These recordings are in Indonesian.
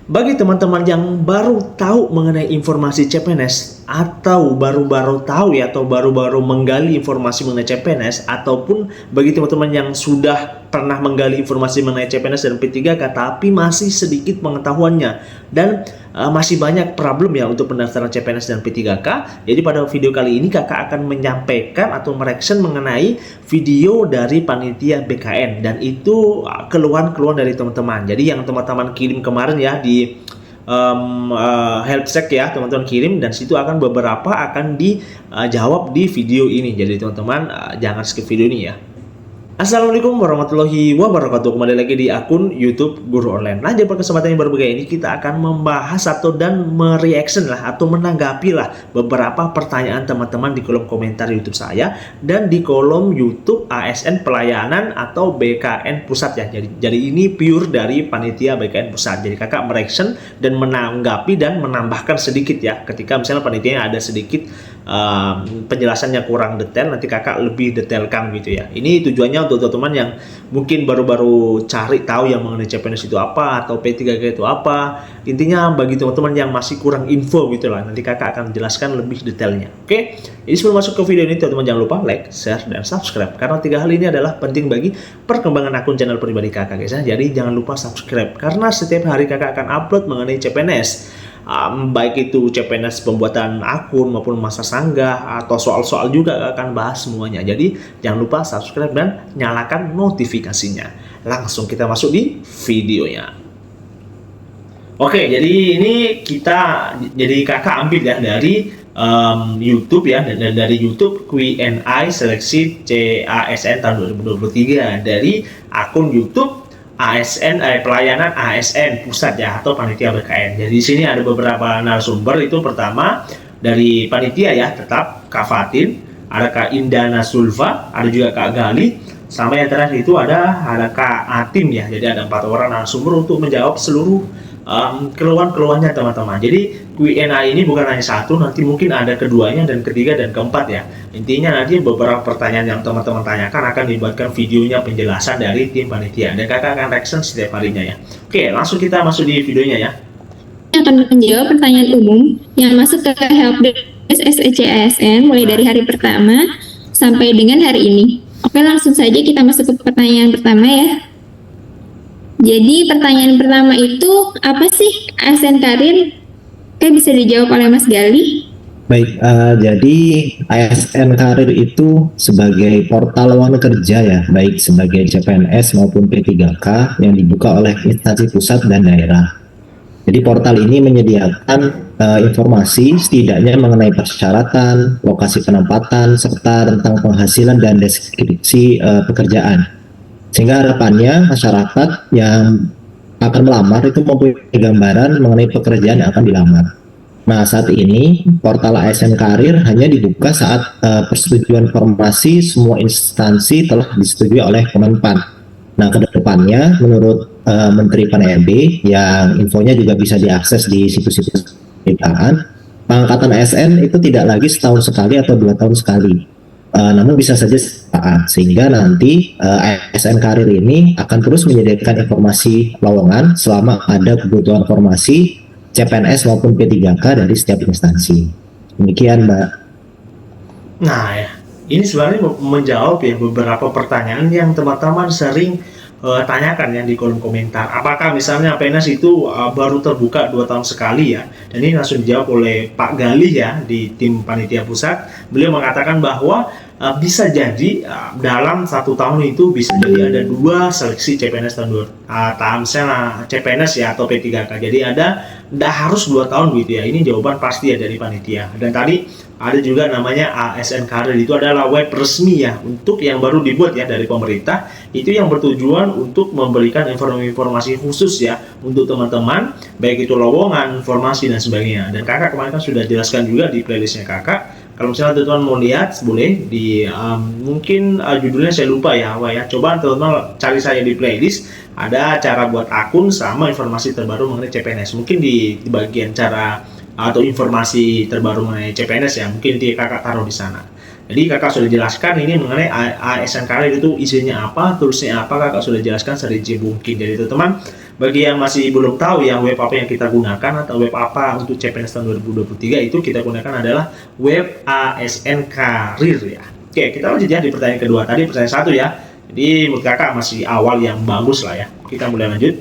Bagi teman-teman yang baru tahu mengenai informasi CPNS atau baru-baru tahu ya atau baru-baru menggali informasi mengenai CPNS, ataupun bagi teman-teman yang sudah pernah menggali informasi mengenai CPNS dan P3K tapi masih sedikit pengetahuannya dan masih banyak problem ya untuk pendaftaran CPNS dan P3K. Jadi pada video kali ini kakak akan menyampaikan atau mereaction mengenai video dari panitia BKN, dan itu keluhan-keluhan dari teman-teman. Jadi yang teman-teman kirim kemarin ya di help check ya, teman-teman kirim, dan situ akan beberapa akan dijawab di video ini. Jadi teman-teman jangan skip video ini ya. Assalamualaikum warahmatullahi wabarakatuh. Kembali lagi di akun YouTube Guru Online. Nah, pada kesempatan yang berbeda ini kita akan membahas dan mereaction lah atau menanggapi lah beberapa pertanyaan teman-teman di kolom komentar YouTube saya dan di kolom YouTube ASN Pelayanan atau BKN Pusat ya. Jadi ini pure dari panitia BKN Pusat. Jadi kakak mereaction dan menanggapi dan menambahkan sedikit ya. Ketika misalnya panitianya ada sedikit penjelasannya kurang detail, nanti kakak lebih detailkan gitu ya. Ini tujuannya untuk teman-teman yang mungkin baru-baru cari tahu yang mengenai CPNS itu apa atau P3K itu apa. Intinya bagi teman-teman yang masih kurang info gitu lah, nanti kakak akan jelaskan lebih detailnya. Oke, jadi sebelum masuk ke video ini teman-teman jangan lupa like, share, dan subscribe, karena 3 hal ini adalah penting bagi perkembangan akun channel pribadi kakak guys ya. Jadi jangan lupa subscribe karena setiap hari kakak akan upload mengenai CPNS. Baik itu CPNS pembuatan akun maupun masa sanggah atau soal-soal juga akan bahas semuanya. Jadi jangan lupa subscribe dan nyalakan notifikasinya. Langsung kita masuk di videonya. Oke, jadi ini jadi kakak ambil ya dari YouTube ya, dan dari YouTube Q&A seleksi CASN tahun 2023 dari akun YouTube ASN pelayanan ASN Pusat ya atau panitia BKN. Jadi di sini ada beberapa narasumber. Itu pertama dari panitia ya, tetap Kak Fatin, ada Kak Indana Sulfa, ada juga Kak Gali, sama yang terakhir itu ada Kak Atim ya. Jadi ada 4 orang narasumber untuk menjawab seluruh keluhan-keluhannya teman-teman. Jadi Q&A ini bukan hanya satu, nanti mungkin ada keduanya dan ketiga dan keempat ya. Intinya nanti beberapa pertanyaan yang teman-teman tanyakan akan dibuatkan videonya penjelasan dari tim panitia, dan kakak akan reaction setiap harinya ya. Oke, langsung kita masuk di videonya ya. Akan menjawab pertanyaan umum yang masuk ke helpdesk SCASN mulai dari hari pertama sampai dengan hari ini. Oke, langsung saja kita masuk ke pertanyaan pertama ya. Jadi pertanyaan pertama itu apa sih ASN Karir? Oke, bisa dijawab oleh Mas Gali. Baik, jadi ASN Karir itu sebagai portal lowongan kerja ya, baik sebagai CPNS maupun P3K yang dibuka oleh instansi pusat dan daerah. Jadi portal ini menyediakan informasi setidaknya mengenai persyaratan, lokasi penempatan, serta tentang penghasilan dan deskripsi pekerjaan. Sehingga harapannya masyarakat yang akan melamar itu mempunyai gambaran mengenai pekerjaan yang akan dilamar. Nah, saat ini portal ASN Karir hanya dibuka saat persetujuan formasi semua instansi telah disetujui oleh Kemenpan. Nah, kedepannya menurut Menteri PAN-RB yang infonya juga bisa diakses di situs-situs pemerintahan, pengangkatan ASN itu tidak lagi setahun sekali atau 2 tahun sekali. Namun bisa saja saat, sehingga nanti ASN Karir ini akan terus menyediakan informasi lowongan selama ada kebutuhan formasi CPNS maupun P3K dari setiap instansi. Demikian, Mbak. Nah ya, ini sebenarnya menjawab ya beberapa pertanyaan yang teman-teman sering tanyakan ya di kolom komentar. Apakah misalnya PNS itu baru terbuka 2 tahun sekali ya? Dan ini langsung dijawab oleh Pak Gali ya di tim panitia pusat. Beliau mengatakan bahwa bisa jadi dalam 1 tahun itu bisa jadi ada 2 seleksi CPNS tahun misalnya CPNS ya atau P3K. Jadi tidak harus 2 tahun gitu ya. Ini jawaban pasti ya dari panitia. Dan tadi ada juga namanya ASN Karir, itu adalah web resmi ya untuk yang baru dibuat ya dari pemerintah. Itu yang bertujuan untuk memberikan informasi khusus ya untuk teman-teman, baik itu lowongan, informasi dan sebagainya. Dan kakak kemarin kan sudah jelaskan juga di playlistnya kakak. Kalau misalnya teman-teman mau lihat, boleh di mungkin judulnya saya lupa ya, coba teman-teman cari saya di playlist. Ada cara buat akun sama informasi terbaru mengenai CPNS. Mungkin di bagian cara atau informasi terbaru mengenai CPNS ya, mungkin kakak taruh di sana. Jadi kakak sudah jelaskan ini mengenai ASN Karir itu isinya apa, tulisnya apa, kakak sudah jelaskan serinci mungkin. Jadi teman-teman Bagi yang masih belum tahu ya web apa yang kita gunakan atau web apa untuk CPNS tahun 2023 itu kita gunakan adalah web ASN Karir ya. Oke, kita lanjut ya di pertanyaan kedua. Tadi pertanyaan satu ya. Jadi menurut kakak masih awal yang bagus lah ya. Kita mulai lanjut.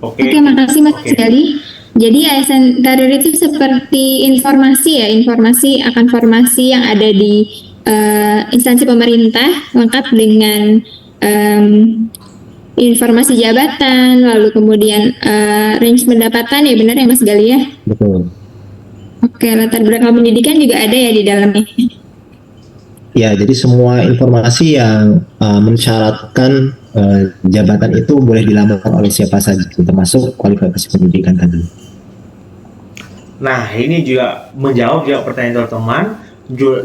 Oke, makasih Mas Gali. Jadi ASN Karir itu seperti informasi ya, informasi akan formasi yang ada di instansi pemerintah, lengkap dengan informasi jabatan, lalu kemudian range pendapatan ya, benar ya Mas Gali ya? Betul. Oke, latar belakang pendidikan juga ada ya di dalamnya. Ya, jadi semua informasi yang mensyaratkan jabatan itu boleh dilamar oleh siapa saja, termasuk kualifikasi pendidikan tadi. Nah, ini juga menjawab pertanyaan teman-teman.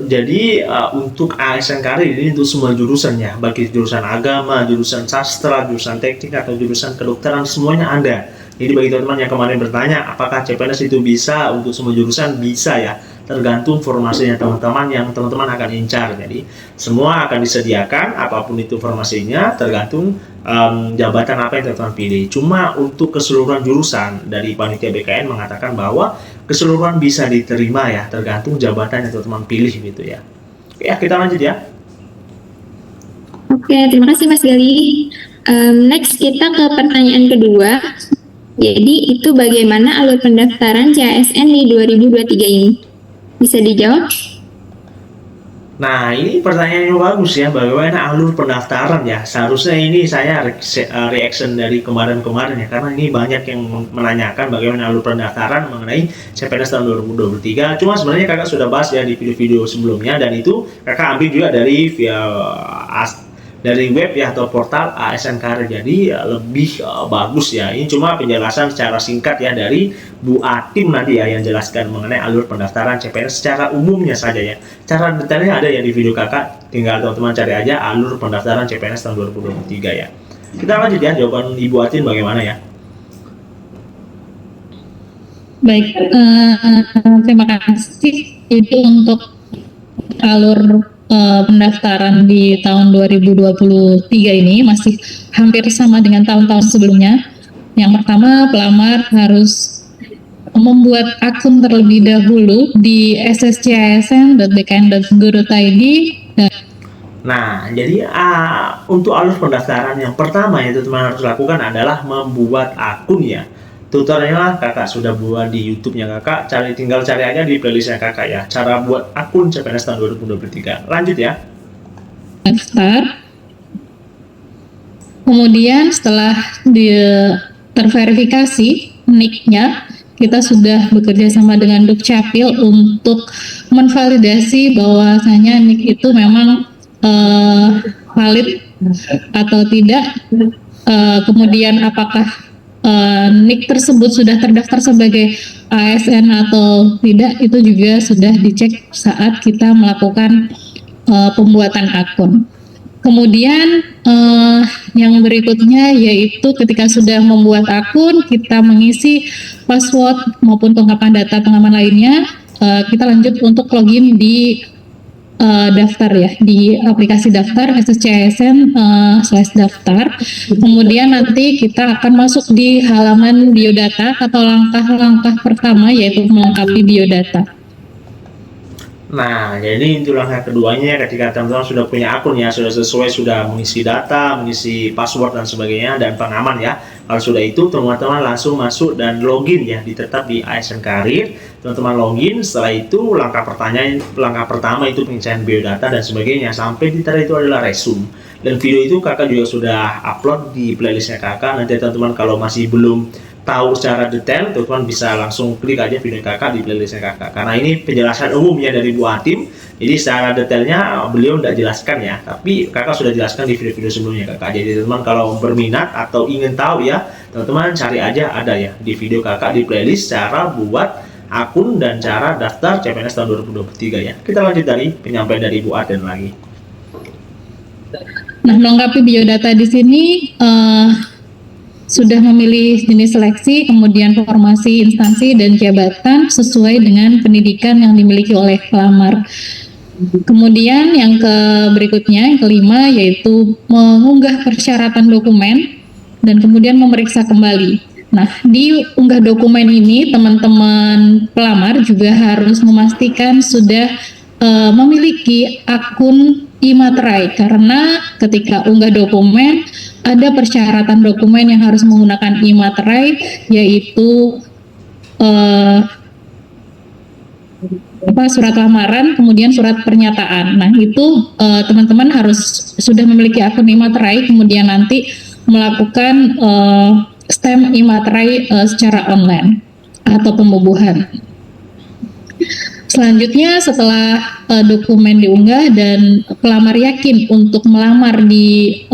Jadi untuk ASN Karir ini untuk semua jurusan ya, bagi jurusan agama, jurusan sastra, jurusan teknik atau jurusan kedokteran semuanya ada. Jadi bagi teman-teman yang kemarin bertanya apakah CPNS itu bisa untuk semua jurusan, bisa ya, tergantung formasinya teman-teman yang teman-teman akan incar. Jadi semua akan disediakan apapun itu formasinya, tergantung jabatan apa yang teman-teman pilih. Cuma untuk keseluruhan jurusan dari panitia BKN mengatakan bahwa keseluruhan bisa diterima ya, tergantung jabatan yang teman-teman pilih gitu ya. Oke, kita lanjut ya. Oke, terima kasih Mas Gali. Next kita ke pertanyaan kedua. Jadi itu bagaimana alur pendaftaran CASN di 2023 ini? Bisa dijawab? Nah, ini pertanyaan yang bagus ya, bagaimana alur pendaftaran ya. Seharusnya ini saya reaction dari kemarin-kemarin ya, karena ini banyak yang menanyakan bagaimana alur pendaftaran mengenai CPNS tahun 2023. Cuma sebenarnya kakak sudah bahas ya di video-video sebelumnya, dan itu kakak ambil juga dari web ya atau portal ASN Karir. Jadi lebih bagus ya. Ini cuma penjelasan secara singkat ya dari Bu Atim nanti ya yang jelaskan mengenai alur pendaftaran CPNS secara umumnya saja ya. Cara detailnya ada ya di video kakak, tinggal teman-teman cari aja alur pendaftaran CPNS tahun 2023 ya. Kita lanjut ya, jawaban Ibu Atim bagaimana ya? Baik, terima kasih. Itu untuk alur pendaftaran di tahun 2023 ini masih hampir sama dengan tahun-tahun sebelumnya. Yang pertama, pelamar harus membuat akun terlebih dahulu di sscsn.bkn.go.id. Nah, jadi untuk alur pendaftaran yang pertama yang teman-teman harus lakukan adalah membuat akun ya. Tutorialnya kakak sudah buat di YouTube-nya kakak, tinggal cari aja di playlistnya kakak ya, cara buat akun CPNS tahun 2023. Lanjut ya. Daftar. Kemudian setelah terverifikasi NIK-nya, kita sudah bekerja sama dengan Dukcapil untuk menvalidasi bahwasanya NIK itu memang valid atau tidak. Kemudian apakah NIK tersebut sudah terdaftar sebagai ASN atau tidak, itu juga sudah dicek saat kita melakukan pembuatan akun. Kemudian yang berikutnya yaitu ketika sudah membuat akun, kita mengisi password maupun kelengkapan data pengaman lainnya, kita lanjut untuk login di daftar ya, di aplikasi daftar sscsn/daftar. Kemudian nanti kita akan masuk di halaman biodata atau langkah-langkah pertama yaitu melengkapi biodata. Nah, jadi itu langkah keduanya ketika teman-teman sudah punya akun ya, sudah sesuai, sudah mengisi data, mengisi password dan sebagainya, dan pengaman ya. Kalau sudah itu, teman-teman langsung masuk dan login ya, tetap di ASN Karir. Teman-teman login, setelah itu langkah pertama itu pengisian biodata dan sebagainya, sampai di terakhir itu adalah resume. Dan video itu kakak juga sudah upload di playlistnya kakak. Nanti teman-teman kalau masih belum tahu secara detail, teman-teman bisa langsung klik aja video kakak di playlistnya kakak, karena ini penjelasan umumnya dari Bu Atim. Jadi secara detailnya beliau tidak jelaskan ya, tapi kakak sudah jelaskan di video-video sebelumnya kakak. Jadi teman-teman kalau berminat atau ingin tahu ya, teman-teman cari aja, ada ya di video kakak di playlist cara buat akun dan cara daftar CPNS tahun 2023 ya. Kita lanjut dari penyampaian dari Bu Atim lagi. Nah, melengkapi biodata di sini sudah memilih jenis seleksi, kemudian formasi instansi dan jabatan sesuai dengan pendidikan yang dimiliki oleh pelamar. Kemudian yang berikutnya, yang kelima, yaitu mengunggah persyaratan dokumen dan kemudian memeriksa kembali. Nah, di unggah dokumen ini teman-teman pelamar juga harus memastikan sudah memiliki akun e-materai, karena ketika unggah dokumen ada persyaratan dokumen yang harus menggunakan e-materai, yaitu surat lamaran, kemudian surat pernyataan. Nah, itu teman-teman harus sudah memiliki akun e-materai, kemudian nanti melakukan stamp e-materai secara online atau pembubuhan. Selanjutnya, setelah dokumen diunggah dan pelamar yakin untuk melamar di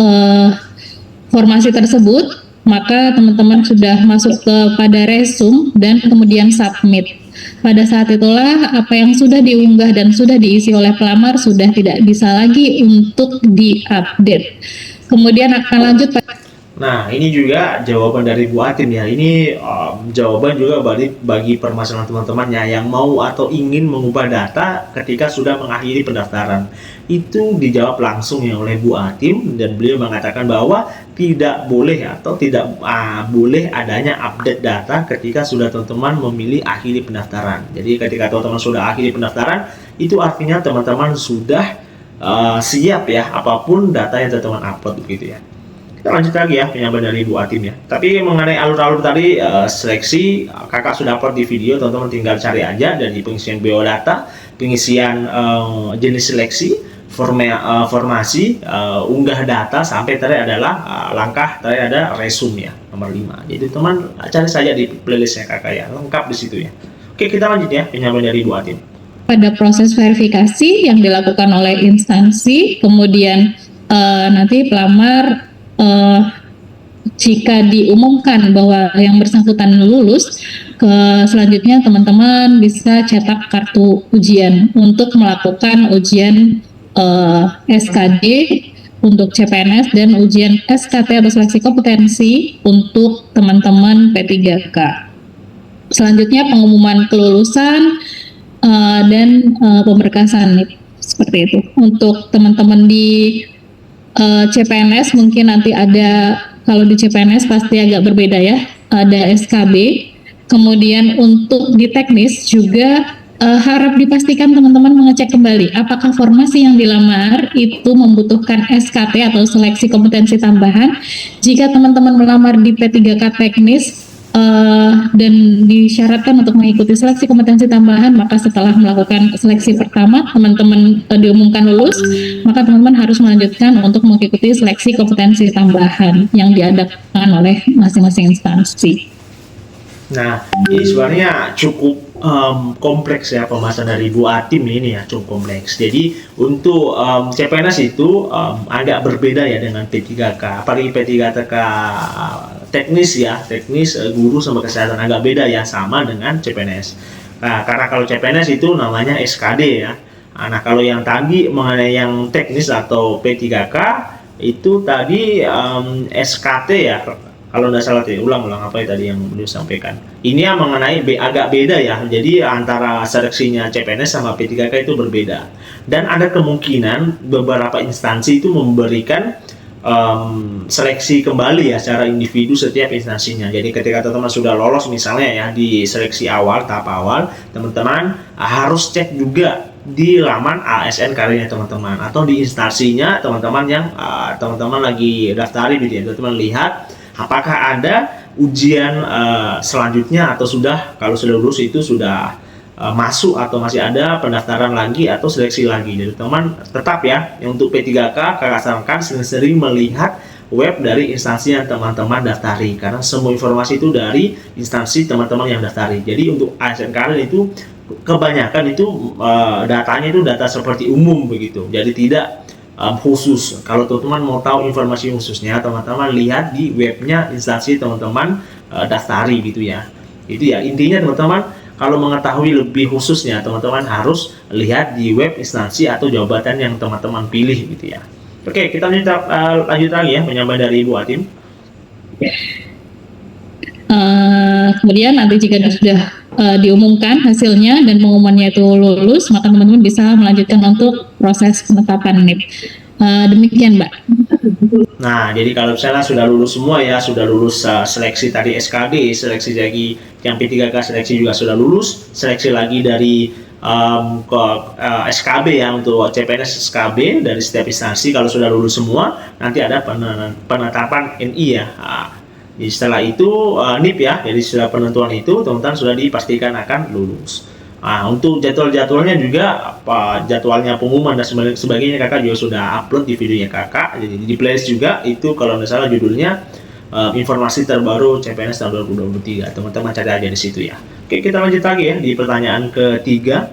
formasi tersebut, maka teman-teman sudah masuk kepada resume dan kemudian submit. Pada saat itulah apa yang sudah diunggah dan sudah diisi oleh pelamar sudah tidak bisa lagi untuk diupdate. Kemudian akan lanjut pada Nah, ini juga jawaban dari Bu Atin ya. Ini jawaban juga bagi permasalahan teman-temannya yang mau atau ingin mengubah data ketika sudah mengakhiri pendaftaran. Itu dijawab langsung ya oleh Bu Atin, dan beliau mengatakan bahwa tidak boleh atau tidak boleh adanya update data ketika sudah teman-teman memilih akhiri pendaftaran. Jadi ketika teman-teman sudah akhiri pendaftaran, itu artinya teman-teman sudah siap ya apapun data yang teman-teman upload begitu ya. Kita lanjut lagi ya penyampaian dari Bu Atin ya. Tapi mengenai alur-alur tadi seleksi, kakak sudah upload di video, teman-teman tinggal cari aja dari pengisian biodata, pengisian jenis seleksi, formasi, unggah data, sampai tadi adalah langkah tadi ada resume ya, nomor 5. Jadi teman cari saja di playlistnya kakak ya, lengkap di situ ya. Oke, kita lanjut ya penyampaian dari Bu Atin. pada proses verifikasi yang dilakukan oleh instansi, kemudian nanti pelamar jika diumumkan bahwa yang bersangkutan lulus, selanjutnya teman-teman bisa cetak kartu ujian untuk melakukan ujian SKD untuk CPNS dan ujian SKT atau seleksi kompetensi untuk teman-teman P3K. Selanjutnya pengumuman kelulusan dan pemberkasan seperti itu. Untuk teman-teman di CPNS mungkin nanti ada, kalau di CPNS pasti agak berbeda ya, ada SKB. Kemudian untuk di teknis juga harap dipastikan teman-teman mengecek kembali apakah formasi yang dilamar itu membutuhkan SKT atau seleksi kompetensi tambahan. Jika teman-teman melamar di P3K teknis dan disyaratkan untuk mengikuti seleksi kompetensi tambahan, maka setelah melakukan seleksi pertama teman-teman diumumkan lulus, maka teman-teman harus melanjutkan untuk mengikuti seleksi kompetensi tambahan yang diadakan oleh masing-masing instansi. Nah, ini sebenarnya cukup kompleks ya pembahasan dari Bu Atin ini ya, cukup kompleks. Jadi untuk CPNS itu agak berbeda ya dengan P3K, apalagi P3K teknis ya, teknis guru sama kesehatan agak beda ya sama dengan CPNS. Nah, karena kalau CPNS itu namanya SKD ya. Nah, kalau yang tadi mengenai yang teknis atau P3K itu tadi SKT ya. Kalau nggak salah tadi, ulang-ulang apa ya tadi yang beliau sampaikan. Ini yang mengenai agak beda ya. Jadi antara seleksinya CPNS sama P3K itu berbeda. Dan ada kemungkinan beberapa instansi itu memberikan seleksi kembali ya secara individu setiap instansinya. Jadi ketika teman-teman sudah lolos misalnya ya di seleksi awal, tahap awal, teman-teman harus cek juga di laman ASN karirnya teman-teman atau di instansinya teman-teman yang teman-teman lagi daftari gitu ya. Teman-teman lihat apakah ada ujian selanjutnya atau sudah, kalau sudah lulus itu sudah masuk atau masih ada pendaftaran lagi atau seleksi lagi. Jadi teman tetap ya untuk P3K kakak sarankan sering-sering melihat web dari instansi yang teman-teman daftari, karena semua informasi itu dari instansi teman-teman yang daftari. Jadi untuk ASN karir itu kebanyakan itu datanya itu data seperti umum begitu, jadi tidak khusus. Kalau teman-teman mau tahu informasi khususnya, teman-teman lihat di webnya instansi teman-teman daftari gitu ya. Itu ya intinya teman-teman. Kalau mengetahui lebih khususnya, teman-teman harus lihat di web instansi atau jabatan yang teman-teman pilih gitu ya. Oke, kita lanjut lagi ya penyampaian dari Ibu Atin. Kemudian nanti jika sudah diumumkan hasilnya dan pengumumannya itu lulus, maka teman-teman bisa melanjutkan untuk proses penetapan NIP. Demikian, Mbak. Nah, jadi kalau misalnya sudah lulus semua ya, sudah lulus seleksi tadi SKB, seleksi lagi yang P3K seleksi juga sudah lulus, seleksi lagi dari SKB ya, untuk CPNS SKB dari setiap instansi. Kalau sudah lulus semua, nanti ada penetapan NI ya. Jadi setelah itu NIP ya, jadi setelah penentuan itu teman-teman sudah dipastikan akan lulus. Nah, untuk jadwalnya juga, jadwalnya pengumuman dan sebagainya kakak juga sudah upload di videonya kakak. Jadi di playlist juga itu, kalau nggak salah judulnya informasi terbaru CPNS tahun 2023. Teman-teman cari aja di situ ya. Oke, kita lanjut lagi ya di pertanyaan ketiga.